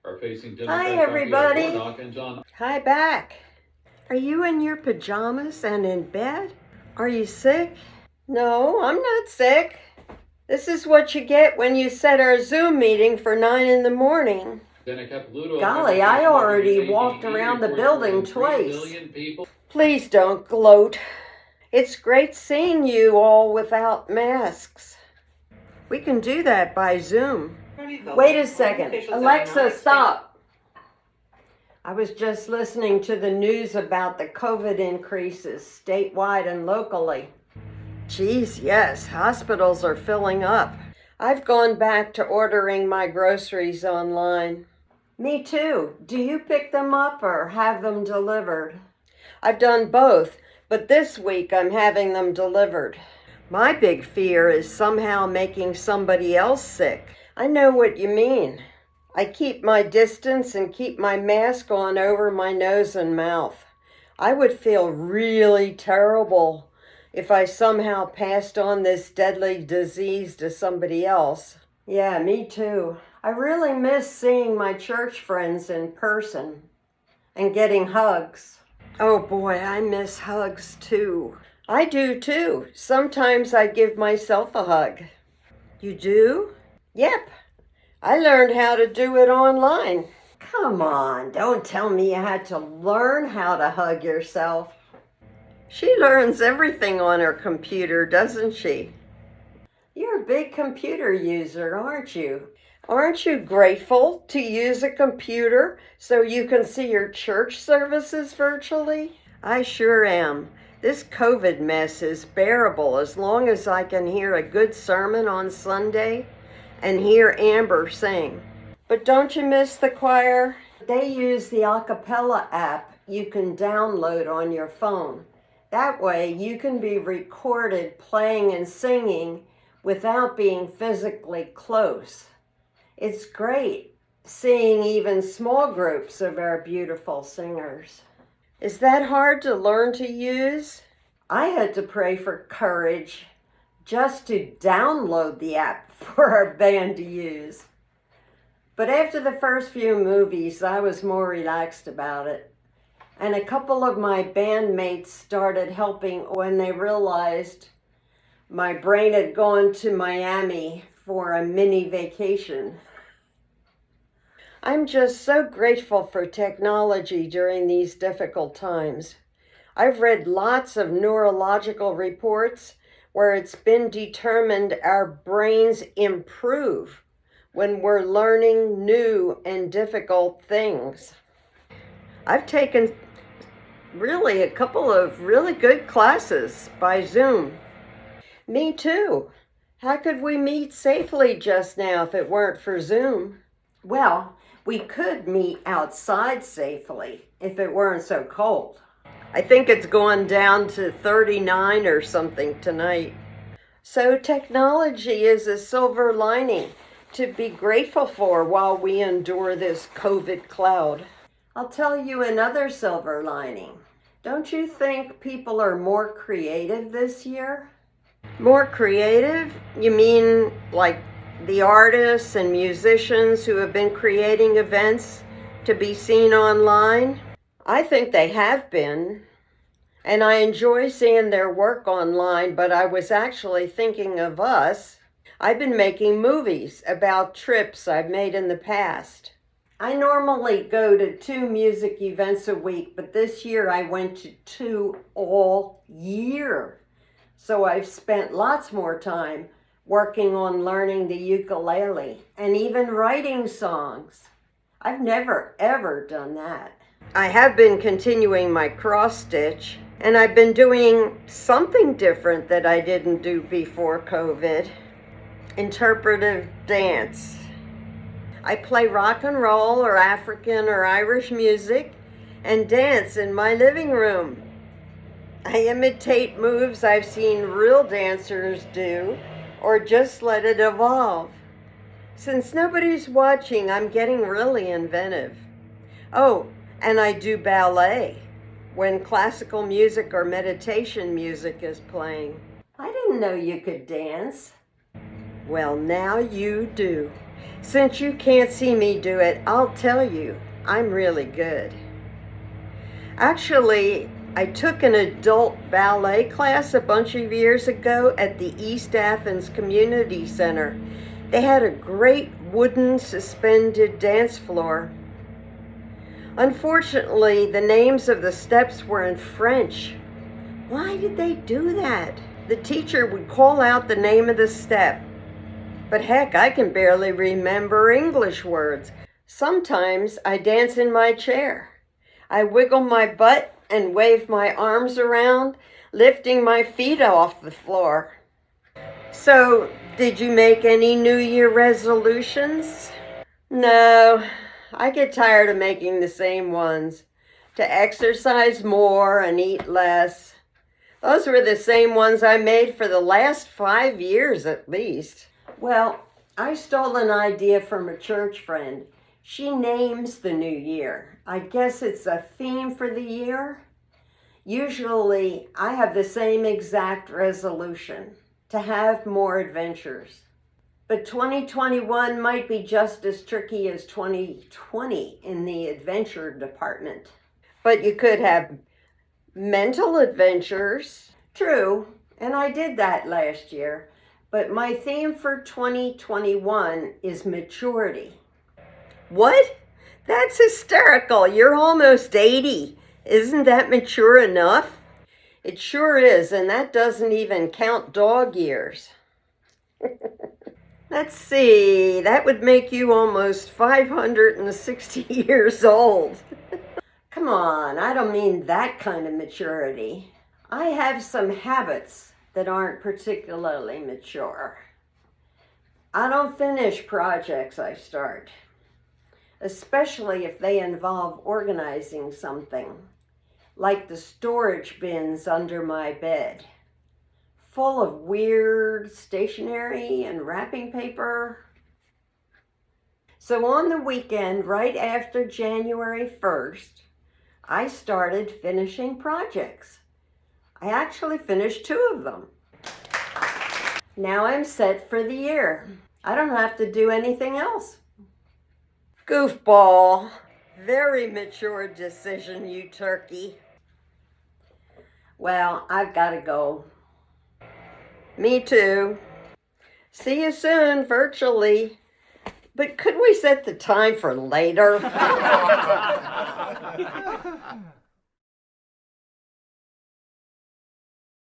are facing Hi, everybody. Hi, back. Are you in your pajamas and in bed? Are you sick? No, I'm not sick. This is what you get when you set our Zoom meeting for 9 in the morning. Golly, I already walked around the building twice. Please don't gloat. It's great seeing you all without masks. We can do that by Zoom. Wait a second. Alexa, stop. I was just listening to the news about the COVID increases statewide and locally. Geez, yes, hospitals are filling up. I've gone back to ordering my groceries online. Me too. Do you pick them up or have them delivered? I've done both, but this week I'm having them delivered. My big fear is somehow making somebody else sick. I know what you mean. I keep my distance and keep my mask on over my nose and mouth. I would feel really terrible if I somehow passed on this deadly disease to somebody else. Yeah, me too. I really miss seeing my church friends in person and getting hugs. Oh boy, I miss hugs too. I do too. Sometimes I give myself a hug. You do? Yep. I learned how to do it online. Come on, don't tell me you had to learn how to hug yourself. She learns everything on her computer, doesn't she? You're a big computer user, aren't you? Aren't you grateful to use a computer so you can see your church services virtually? I sure am. This COVID mess is bearable as long as I can hear a good sermon on Sunday and hear Amber sing. But don't you miss the choir? They use the a cappella app you can download on your phone. That way you can be recorded playing and singing without being physically close. It's great seeing even small groups of our beautiful singers. Is that hard to learn to use? I had to pray for courage just to download the app for our band to use. But after the first few movies, I was more relaxed about it. And a couple of my bandmates started helping when they realized my brain had gone to Miami for a mini vacation. I'm just so grateful for technology during these difficult times. I've read lots of neurological reports where it's been determined our brains improve when we're learning new and difficult things. I've taken really a couple of really good classes by Zoom. Me too. How could we meet safely just now if it weren't for Zoom? Well, we could meet outside safely if it weren't so cold. I think it's gone down to 39 or something tonight. So technology is a silver lining to be grateful for while we endure this COVID cloud. I'll tell you another silver lining. Don't you think people are more creative this year? More creative? You mean like the artists and musicians who have been creating events to be seen online? I think they have been. And I enjoy seeing their work online, but I was actually thinking of us. I've been making movies about trips I've made in the past. I normally go to 2 music events a week, but this year I went to 2 all year. So I've spent lots more time working on learning the ukulele and even writing songs. I've never ever done that. I have been continuing my cross stitch, and I've been doing something different that I didn't do before COVID. Interpretive dance. I play rock and roll or African or Irish music and dance in my living room. I imitate moves I've seen real dancers do or just let it evolve. Since nobody's watching, I'm getting really inventive. Oh, and I do ballet when classical music or meditation music is playing. I didn't know you could dance. Well, now you do. Since you can't see me do it, I'll tell you, I'm really good. Actually, I took an adult ballet class a bunch of years ago at the East Athens Community Center. They had a great wooden suspended dance floor. Unfortunately, the names of the steps were in French. Why did they do that? The teacher would call out the name of the step. But heck, I can barely remember English words. Sometimes I dance in my chair. I wiggle my butt and wave my arms around, lifting my feet off the floor. So, did you make any New Year resolutions? No, I get tired of making the same ones. To exercise more and eat less. Those were the same ones I made for the last 5 years at least. Well, I stole an idea from a church friend. She names the new year. I guess it's a theme for the year. Usually, I have the same exact resolution, to have more adventures. But 2021 might be just as tricky as 2020 in the adventure department. But you could have mental adventures. True, and I did that last year. But my theme for 2021 is maturity. What? That's hysterical. You're almost 80. Isn't that mature enough? It sure is, and that doesn't even count dog years. Let's see, that would make you almost 560 years old. Come on, I don't mean that kind of maturity. I have some habits that aren't particularly mature. I don't finish projects I start, especially if they involve organizing something, like the storage bins under my bed, full of weird stationery and wrapping paper. So on the weekend, right after January 1st, I started finishing projects. I actually finished 2 of them. Now I'm set for the year. I don't have to do anything else. Goofball. Very mature decision, you turkey. Well, I've got to go. Me too. See you soon, virtually. But could we set the time for later?